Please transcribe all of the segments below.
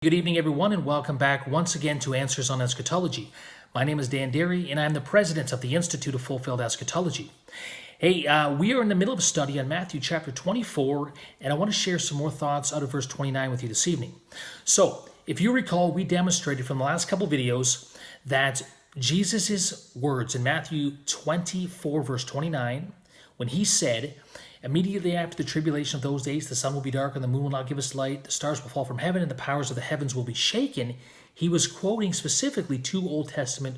Good evening, everyone, and welcome back once again to Answers on Eschatology. My name is Dan Derry, and I'm the president of the Institute of Fulfilled Eschatology. Hey, we are in the middle of a study on Matthew chapter 24, and I want to share some more thoughts out of verse 29 with you this evening. So, if you recall, we demonstrated from the last couple videos that Jesus' words in Matthew 24, verse 29, when he said, "Immediately after the tribulation of those days, the sun will be dark and the moon will not give us light, the stars will fall from heaven and the powers of the heavens will be shaken." He was quoting specifically two Old Testament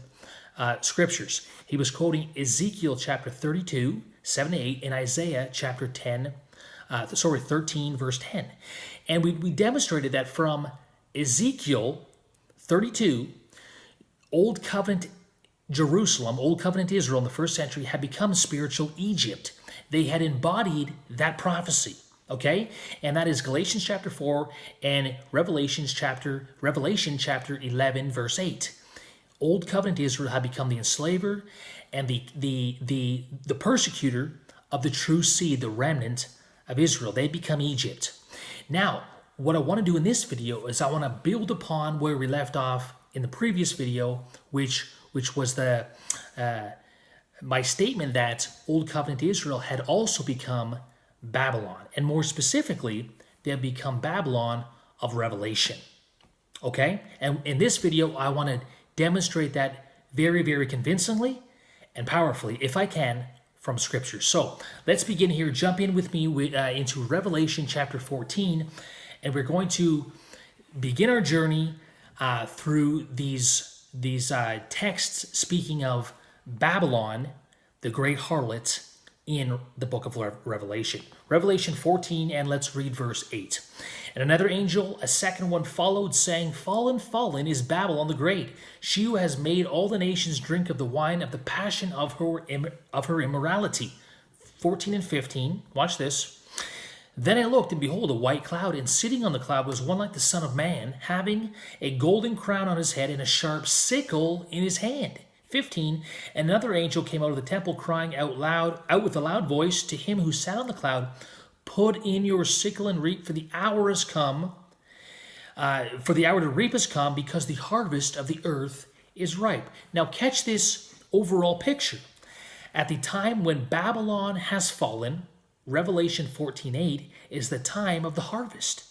scriptures. He was quoting Ezekiel chapter 32, 7 to 8, and Isaiah chapter 13, verse 10. And we demonstrated that from Ezekiel 32, Old Covenant Jerusalem, Old Covenant Israel in the first century had become spiritual Egypt. They had embodied that prophecy, okay? And that is Galatians chapter 4 and Revelation chapter 11, verse 8. Old Covenant Israel had become the enslaver and the persecutor of the true seed, the remnant of Israel. They become Egypt. Now, what I want to do in this video is I want to build upon where we left off in the previous video, which was my statement that Old Covenant Israel had also become Babylon. And more specifically, they have become Babylon of Revelation. Okay? And in this video, I want to demonstrate that very, very convincingly and powerfully, if I can, from Scripture. So let's begin here. Jump in with me into Revelation chapter 14. And we're going to begin our journey through these texts speaking of Babylon, the great harlot, in the book of Revelation. Revelation 14, and let's read verse 8. "And another angel, a second one, followed, saying, 'Fallen, fallen is Babylon the great, she who has made all the nations drink of the wine of the passion of her immorality.'" 14 and 15, watch this. "Then I looked, and behold, a white cloud, and sitting on the cloud was one like the Son of Man, having a golden crown on his head and a sharp sickle in his hand." 15, "And another angel came out of the temple, crying out with a loud voice to him who sat on the cloud, 'Put in your sickle and reap, for the hour has come, for the hour to reap has come, because the harvest of the earth is ripe.'" Now catch this overall picture. At the time when Babylon has fallen, Revelation 14:8 is the time of the harvest.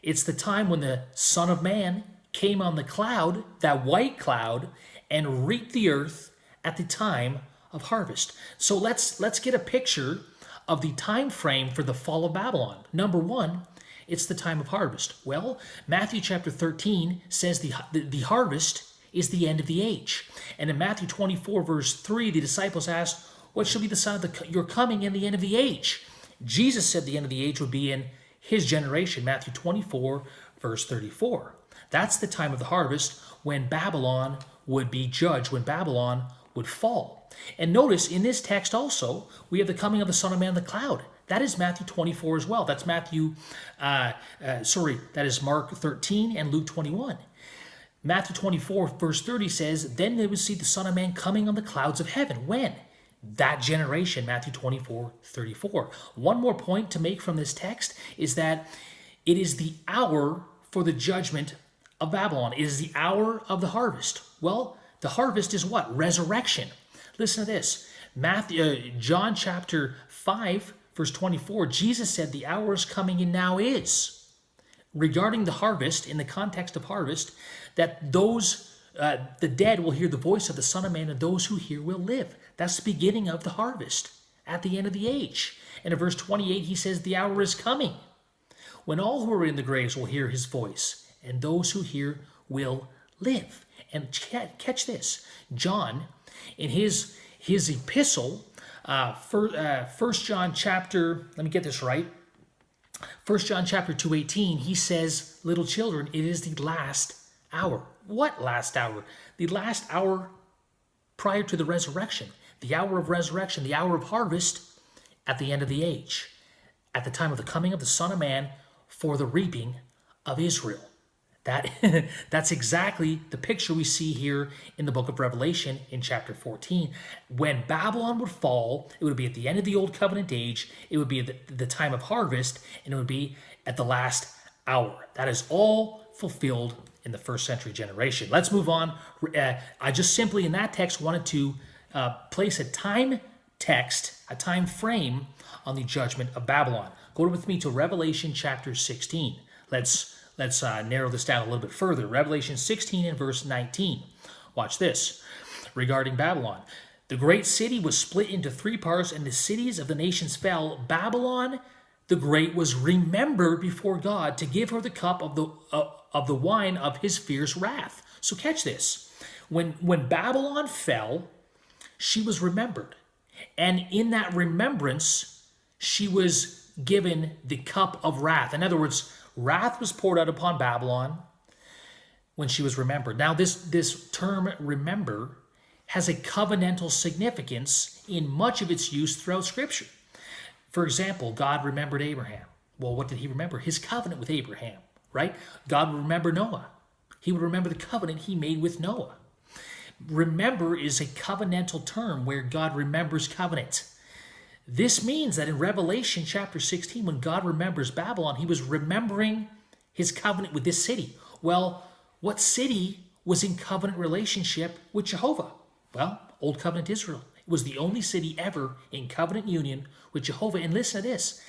It's the time when the Son of Man came on the cloud, that white cloud, and reaped the earth at the time of harvest. So let's get a picture of the time frame for the fall of Babylon. Number one, it's the time of harvest. Well, Matthew chapter 13 says the harvest is the end of the age. And in Matthew 24, verse 3, the disciples asked, "What shall be the sign of your coming and the end of the age?" Jesus said the end of the age would be in his generation, Matthew 24, verse 34. That's the time of the harvest when Babylon would be judged, when Babylon would fall. And notice in this text also, we have the coming of the Son of Man in the cloud. That is Matthew 24 as well. That's that is Mark 13 and Luke 21. Matthew 24, verse 30 says, "Then they would see the Son of Man coming on the clouds of heaven." When? That generation, Matthew 24, 34. One more point to make from this text is that it is the hour for the judgment of Babylon. It is the hour of the harvest. Well, the harvest is what? Resurrection. Listen to this. John chapter 5, verse 24, Jesus said, "The hour is coming and now is." Regarding the harvest, in the context of harvest, that the dead will hear the voice of the Son of Man, and those who hear will live. That's the beginning of the harvest at the end of the age. And in verse 28, he says, "The hour is coming when all who are in the graves will hear his voice, and those who hear will live." And catch this. John, in his epistle, 1 John chapter, let me get this right, 1 John chapter 2:18, he says, "Little children, it is the last hour." What last hour? The last hour prior to the resurrection. The hour of resurrection, the hour of harvest at the end of the age. At the time of the coming of the Son of Man for the reaping of Israel. That's exactly the picture we see here in the book of Revelation in chapter 14. When Babylon would fall, it would be at the end of the Old Covenant age, it would be at the time of harvest, and it would be at the last hour. That is all fulfilled in the first century generation. Let's move on. I just simply in that text wanted to place a time frame on the judgment of Babylon. Go with me to Revelation chapter 16. Let's narrow this down a little bit further. Revelation 16 and verse 19. Watch this. Regarding Babylon. The great city was split into three parts, and the cities of the nations fell. Babylon the great was remembered before God to give her the cup of the wine of his fierce wrath. So catch this. When Babylon fell, she was remembered. And in that remembrance, she was given the cup of wrath. In other words, wrath was poured out upon Babylon when she was remembered. Now, this term remember has a covenantal significance in much of its use throughout Scripture. For example, God remembered Abraham. Well, what did he remember? His covenant with Abraham, right? God would remember Noah. He would remember the covenant he made with Noah. Remember is a covenantal term where God remembers covenant. This means that in Revelation chapter 16, when God remembers Babylon, he was remembering his covenant with this city. Well, what city was in covenant relationship with Jehovah? Well, Old Covenant Israel. It was the only city ever in covenant union with Jehovah. And listen to this.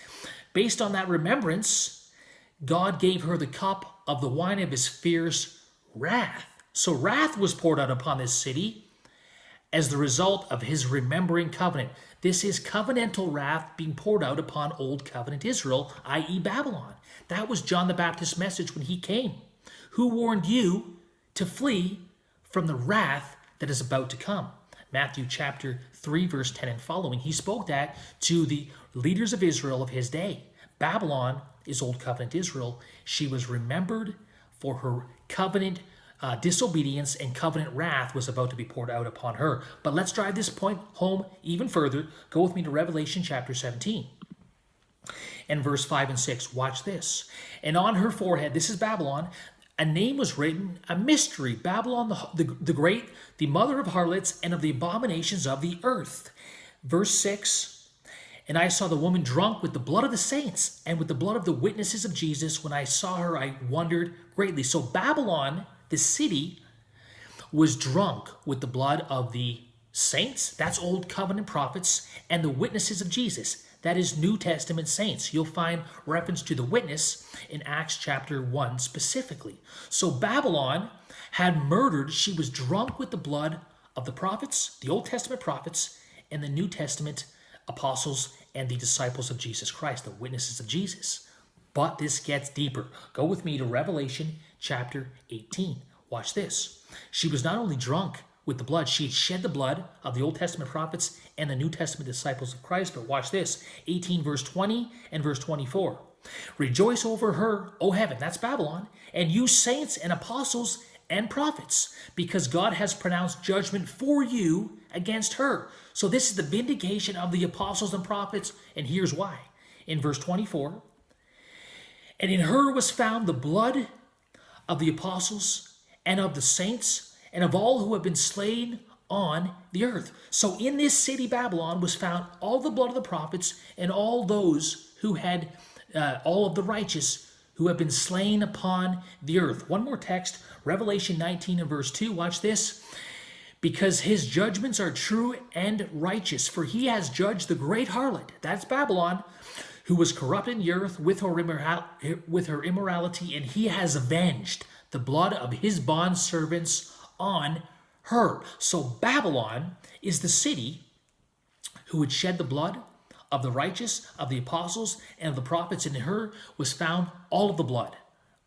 Based on that remembrance, God gave her the cup of the wine of his fierce wrath. So wrath was poured out upon this city as the result of his remembering covenant. This is covenantal wrath being poured out upon Old Covenant Israel, i.e. Babylon. That was John the Baptist's message when he came. Who warned you to flee from the wrath that is about to come? Matthew chapter 3, verse 10 and following. He spoke that to the leaders of Israel of his day. Babylon is Old Covenant Israel. She was remembered for her covenant disobedience, and covenant wrath was about to be poured out upon her. But let's drive this point home even further. Go with me to Revelation chapter 17 and verse 5 and 6. Watch this. And on her forehead, this is Babylon, a name was written, a mystery, Babylon the great, the mother of harlots and of the abominations of the earth. Verse 6, and I saw the woman drunk with the blood of the saints and with the blood of the witnesses of Jesus. When I saw her, I wondered greatly. So Babylon, the city, was drunk with the blood of the saints, that's Old Covenant prophets, and the witnesses of Jesus. That is New Testament saints. You'll find reference to the witness in Acts chapter 1 specifically. So Babylon had murdered, she was drunk with the blood of the prophets, the Old Testament prophets, and the New Testament apostles and the disciples of Jesus Christ, the witnesses of Jesus. But this gets deeper. Go with me to Revelation chapter 18. Watch this. She was not only drunk with the blood, she had shed the blood of the Old Testament prophets and the New Testament disciples of Christ. But watch this, 18 verse 20 and verse 24. Rejoice over her, O heaven, that's Babylon, and you saints and apostles and prophets, because God has pronounced judgment for you against her. So this is the vindication of the apostles and prophets, and here's why. In verse 24, and in her was found the blood of the apostles and of the saints and of all who have been slain on the earth. So in this city, Babylon, was found all the blood of the prophets and all those who had, all of the righteous who have been slain upon the earth. One more text, Revelation 19 and verse 2. Watch this. Because his judgments are true and righteous, for he has judged the great harlot, that's Babylon, who was corrupt in the earth with her immorality, and he has avenged the blood of his bondservants on her. So Babylon is the city who would shed the blood of the righteous, of the apostles, and of the prophets. And in her was found all of the blood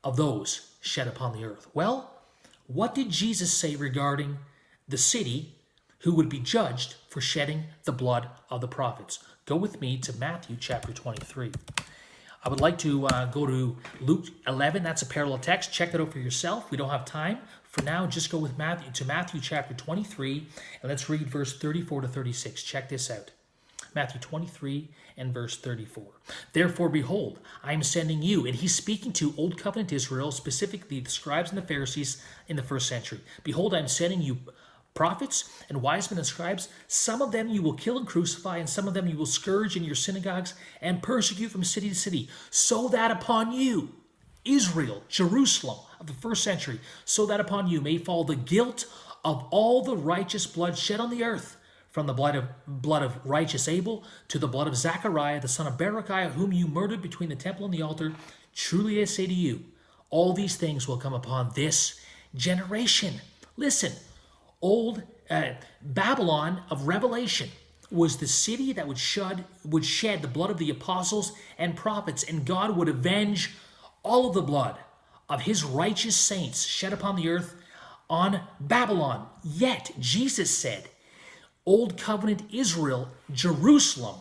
of those shed upon the earth. Well, what did Jesus say regarding the city who would be judged for shedding the blood of the prophets? Go with me to Matthew chapter 23. I would like to go to Luke 11. That's a parallel text. Check that out for yourself. We don't have time. For now, just go with Matthew chapter 23, and let's read verse 34 to 36. Check this out. Matthew 23 and verse 34. Therefore, behold, I am sending you, and he's speaking to Old Covenant Israel, specifically the scribes and the Pharisees in the first century. Behold, I am sending you prophets and wise men and scribes. Some of them you will kill and crucify, and some of them you will scourge in your synagogues and persecute from city to city, so that upon you Israel, Jerusalem of the first century, so that upon you may fall the guilt of all the righteous blood shed on the earth, from the blood of righteous Abel to the blood of Zechariah, the son of Berechiah, whom you murdered between the temple and the altar. Truly I say to you, all these things will come upon this generation. Listen, old Babylon of Revelation was the city that would shed the blood of the apostles and prophets, and God would avenge all of the blood of his righteous saints shed upon the earth on Babylon. Yet Jesus said, Old Covenant Israel, Jerusalem,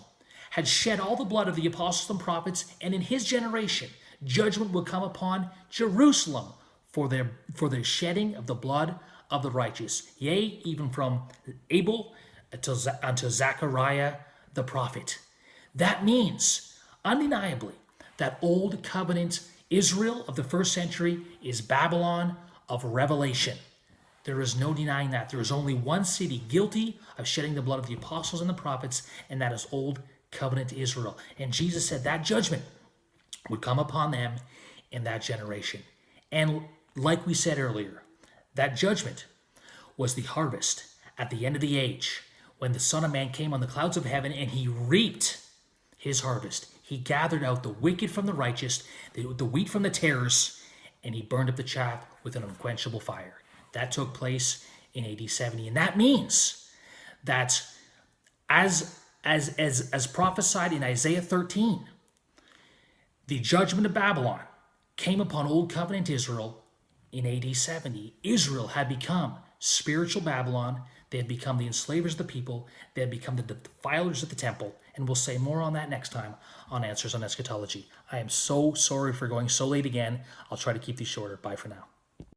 had shed all the blood of the apostles and prophets, and in his generation judgment will come upon Jerusalem for their shedding of the blood of the righteous, yea, even from Abel unto Zechariah the prophet. That means, undeniably, that Old Covenant Israel of the first century is Babylon of Revelation. There is no denying that. There is only one city guilty of shedding the blood of the apostles and the prophets, and that is Old Covenant Israel. And Jesus said that judgment would come upon them in that generation. And like we said earlier, that judgment was the harvest at the end of the age, when the Son of Man came on the clouds of heaven and he reaped his harvest. He gathered out the wicked from the righteous, the wheat from the tares, and he burned up the chaff with an unquenchable fire. That took place in AD 70. And that means that as prophesied in Isaiah 13, the judgment of Babylon came upon Old Covenant Israel in AD 70. Israel had become spiritual Babylon. They had become the enslavers of the people. They had become the defilers of the temple. And we'll say more on that next time on Answers on Eschatology. I am so sorry for going so late again. I'll try to keep these shorter. Bye for now.